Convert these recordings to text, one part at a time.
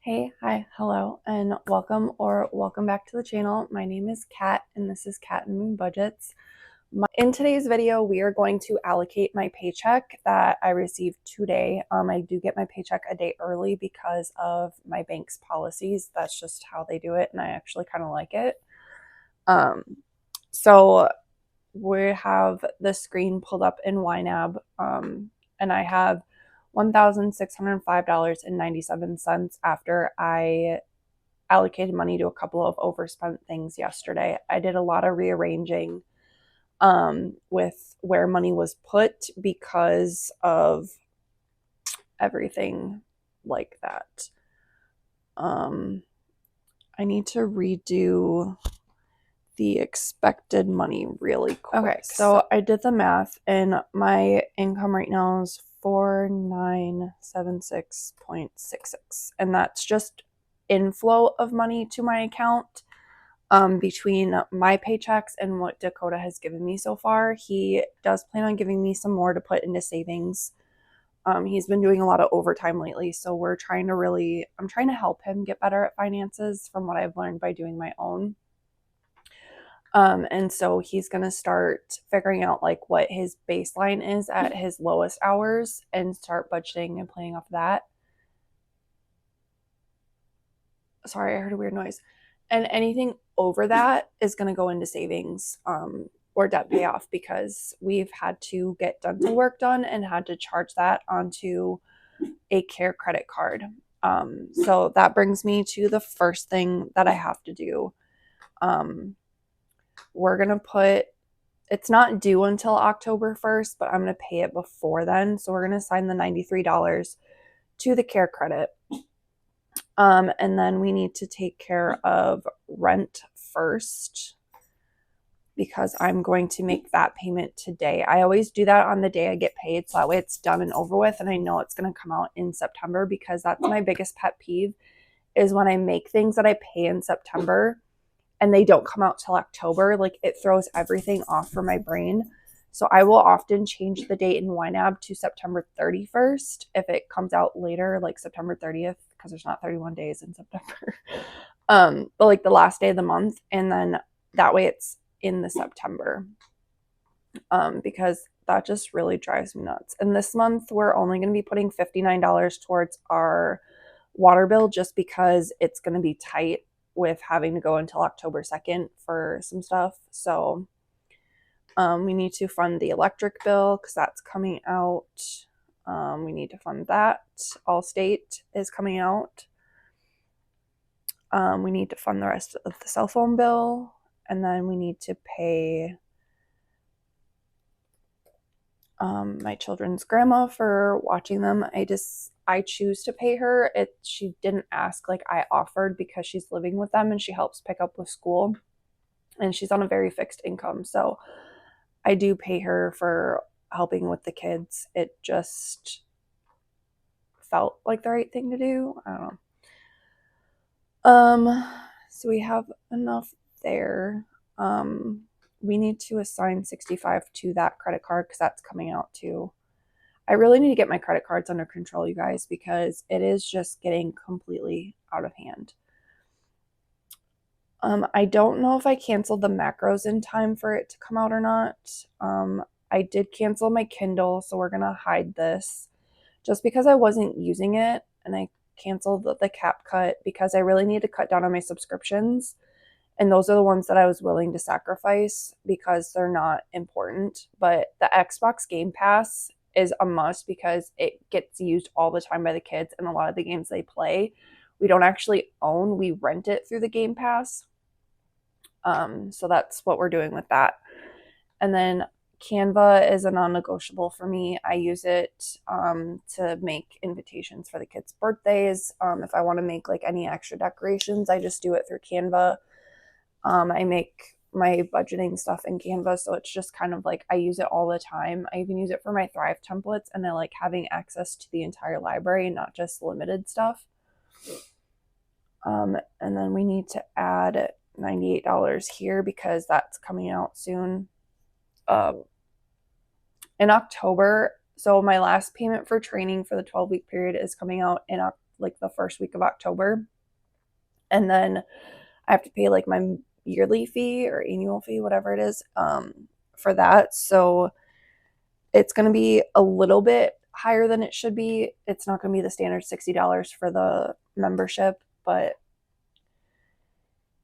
Hey, hi, hello, and welcome back to the channel. My name is Kat, and this is Kat and Moon Budgets. In today's video, we are going to allocate my paycheck that I received today. I do get my paycheck a day early because of my bank's policies. That's just how they do it, and I actually kind of like it. So we have the screen pulled up in YNAB, and I have $1,605.97 after I allocated money to a couple of overspent things yesterday. I did a lot of rearranging with where money was put because of everything like that. I need to redo the expected money really quick. Okay, so I did the math, and my income right now is 4976.66, and that's just inflow of money to my account between my paychecks and what Dakota has given me so far. He does plan on giving me some more to put into savings. He's been doing a lot of overtime lately, so I'm trying to help him get better at finances from what I've learned by doing my own. And so he's going to start figuring out like what his baseline is at his lowest hours and start budgeting and planning off that. Sorry, I heard a weird noise. And anything over that is going to go into savings or debt payoff because we've had to get dental work done and had to charge that onto a care credit card. So that brings me to the first thing that I have to do. We're going to it's not due until October 1st, but I'm going to pay it before then. So we're going to assign the $93 to the care credit. And then we need to take care of rent first because I'm going to make that payment today. I always do that on the day I get paid, so that way it's done and over with, and I know it's going to come out in September because that's my biggest pet peeve is when I make things that I pay in September and they don't come out till October. Like, it throws everything off for my brain. So I will often change the date in YNAB to September 31st if it comes out later, like September 30th, because there's not 31 days in September. But like the last day of the month, and then that way it's in the September. Because that just really drives me nuts. And this month we're only going to be putting $59 towards our water bill just because it's going to be tight with having to go until October 2nd for some stuff. So we need to fund the electric bill because that's coming out. We need to fund that. Allstate is coming out. We need to fund the rest of the cell phone bill. And then we need to pay my children's grandma for watching them. I choose to pay her. She didn't ask, like I offered, because she's living with them and she helps pick up with school and she's on a very fixed income. So I do pay her for helping with the kids. It just felt like the right thing to do. I don't know. So we have enough there. We need to assign 65 to that credit card because that's coming out too. I really need to get my credit cards under control, you guys, because it is just getting completely out of hand. I don't know if I canceled the macros in time for it to come out or not. I did cancel my Kindle, so we're going to hide this just because I wasn't using it, and I canceled the CapCut because I really need to cut down on my subscriptions, and those are the ones that I was willing to sacrifice because they're not important. But the Xbox Game Pass is a must because it gets used all the time by the kids, and a lot of the games they play we don't actually own, we rent it through the Game Pass. So that's what we're doing with that. And then Canva is a non-negotiable for me. I use it to make invitations for the kids' birthdays. If I want to make like any extra decorations, I just do it through Canva. I make my budgeting stuff in Canva, so it's just kind of like I use it all the time. I even use it for my Thrive templates, and I like having access to the entire library, not just limited stuff. And then we need to add $98 here because that's coming out soon. In October, so my last payment for training for the 12-week period is coming out like the first week of October. And then I have to pay like my yearly fee or annual fee, whatever it is, for that. So it's going to be a little bit higher than it should be. It's not going to be the standard $60 for the membership, but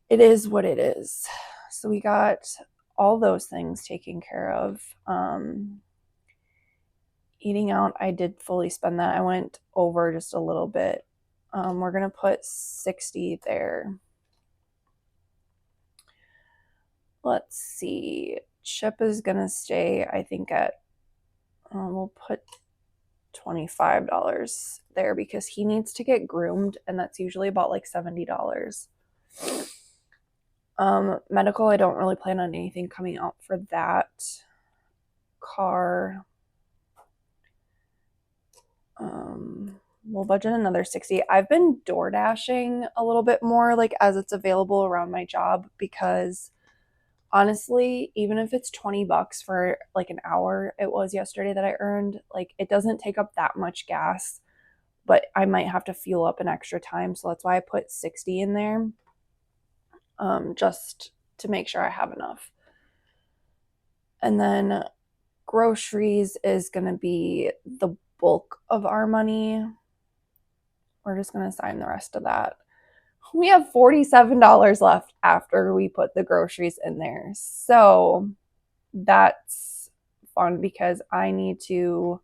it is what it is. So we got all those things taken care of. Eating out, I did fully spend that. I went over just a little bit. We're going to put 60 there. Let's see. Chip is going to stay, I think, at, we'll put $25 there because he needs to get groomed, and that's usually about like $70. Medical, I don't really plan on anything coming out for that. Car, we'll budget another 60. I've been door dashing a little bit more, like as it's available around my job, because honestly, even if it's $20 for like an hour, it was yesterday that I earned, like it doesn't take up that much gas, but I might have to fuel up an extra time. So that's why I put 60 in there, just to make sure I have enough. And then groceries is going to be the bulk of our money. We're just going to assign the rest of that. We have $47 left after we put the groceries in there. So that's fun because I need to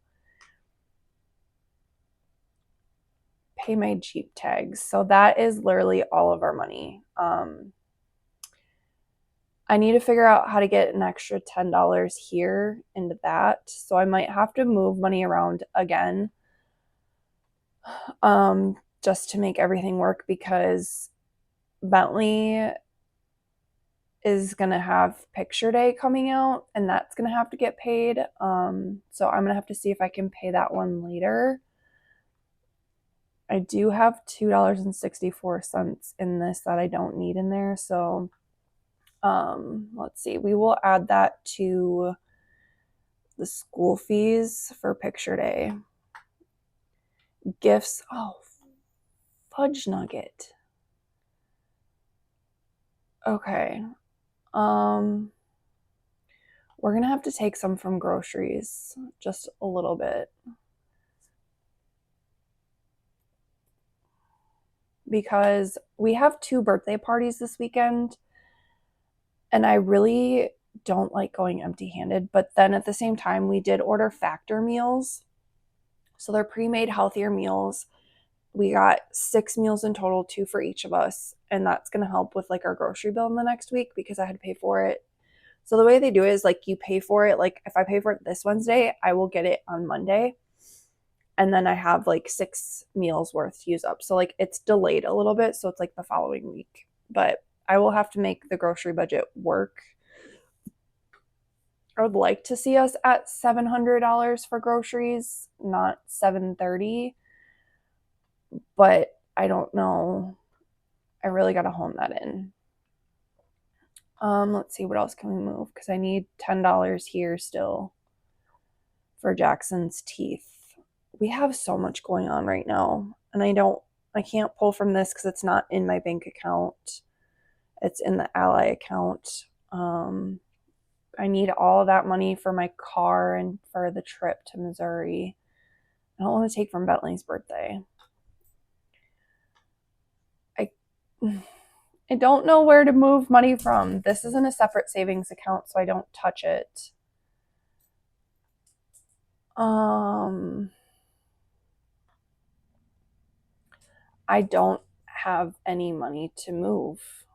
pay my Jeep tags. So that is literally all of our money. I need to figure out how to get an extra $10 here into that. So I might have to move money around again, just to make everything work, because Bentley is going to have picture day coming out, and that's going to have to get paid. So I'm going to have to see if I can pay that one later. I do have $2.64 in this that I don't need in there. So let's see. We will add that to the school fees for picture day. Gifts. Oh, fudge nugget. Okay. We're going to have to take some from groceries, just a little bit. Because we have 2 birthday parties this weekend, and I really don't like going empty-handed. But then at the same time, we did order factor meals. So they're pre-made healthier meals. We got 6 meals in total, 2 for each of us. And that's going to help with like our grocery bill in the next week because I had to pay for it. So the way they do it is like you pay for it. Like if I pay for it this Wednesday, I will get it on Monday. And then I have like 6 meals worth to use up. So like it's delayed a little bit. So it's like the following week. But I will have to make the grocery budget work. I would like to see us at $700 for groceries, not $730. But I don't know. I really got to hone that in. Let's see, what else can we move? Because I need $10 here still for Jackson's teeth. We have so much going on right now, and I can't pull from this because it's not in my bank account. It's in the Ally account. I need all of that money for my car and for the trip to Missouri. I don't want to take from Bentley's birthday. I don't know where to move money from. This isn't a separate savings account, so I don't touch it. I don't have any money to move.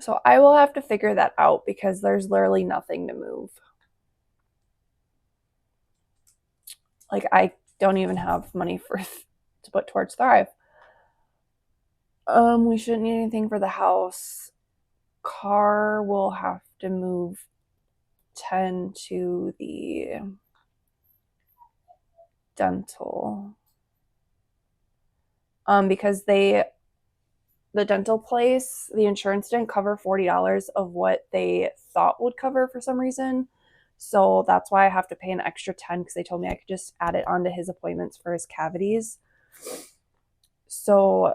So I will have to figure that out because there's literally nothing to move. Like I don't even have money to put towards Thrive. We shouldn't need anything for the house. Car will have to move 10 to the dental. Because the dental place, the insurance didn't cover $40 of what they thought would cover for some reason. So that's why I have to pay an extra 10 because they told me I could just add it onto his appointments for his cavities. So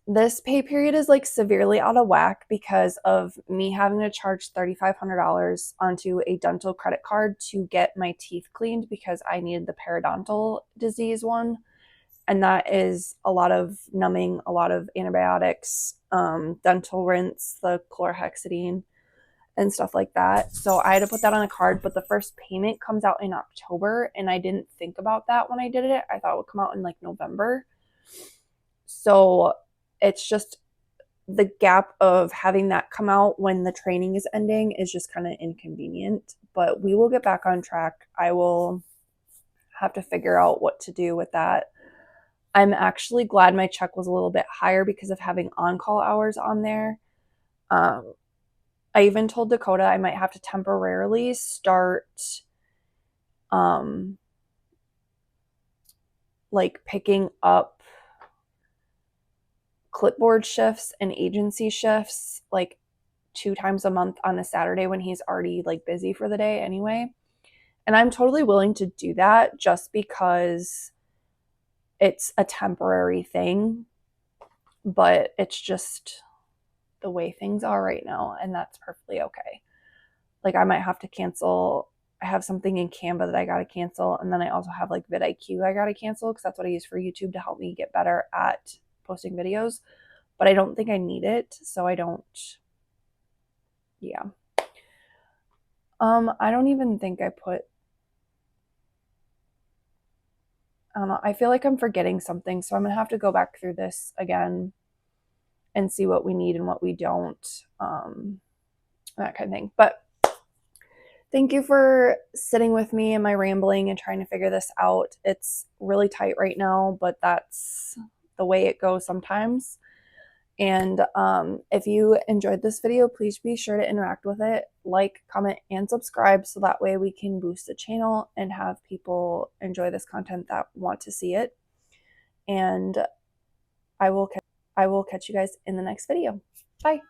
this pay period is like severely out of whack because of me having to charge $3,500 onto a dental credit card to get my teeth cleaned because I needed the periodontal disease one. And that is a lot of numbing, a lot of antibiotics, dental rinse, the chlorhexidine, and stuff like that. So I had to put that on a card, but the first payment comes out in October, and I didn't think about that when I did it. I thought it would come out in like November. So it's just the gap of having that come out when the training is ending is just kind of inconvenient, but we will get back on track. I will have to figure out what to do with that. I'm actually glad my check was a little bit higher because of having on-call hours on there. I even told Dakota I might have to temporarily start like picking up clipboard shifts and agency shifts like 2 times a month on a Saturday when he's already like busy for the day anyway. And I'm totally willing to do that just because it's a temporary thing, but it's just the way things are right now, and that's perfectly okay. Like I might have to cancel. I have something in Canva that I got to cancel, and then I also have like vidIQ I got to cancel because that's what I use for YouTube to help me get better at posting videos, but I don't think I need it, so I don't. Yeah. I don't even think I put, I don't know. I feel like I'm forgetting something, so I'm going to have to go back through this again and see what we need and what we don't, that kind of thing. But thank you for sitting with me and my rambling and trying to figure this out. It's really tight right now, but that's the way it goes sometimes. And if you enjoyed this video, please be sure to interact with it, like, comment, and subscribe so that way we can boost the channel and have people enjoy this content that want to see it. And I will catch you guys in the next video. Bye.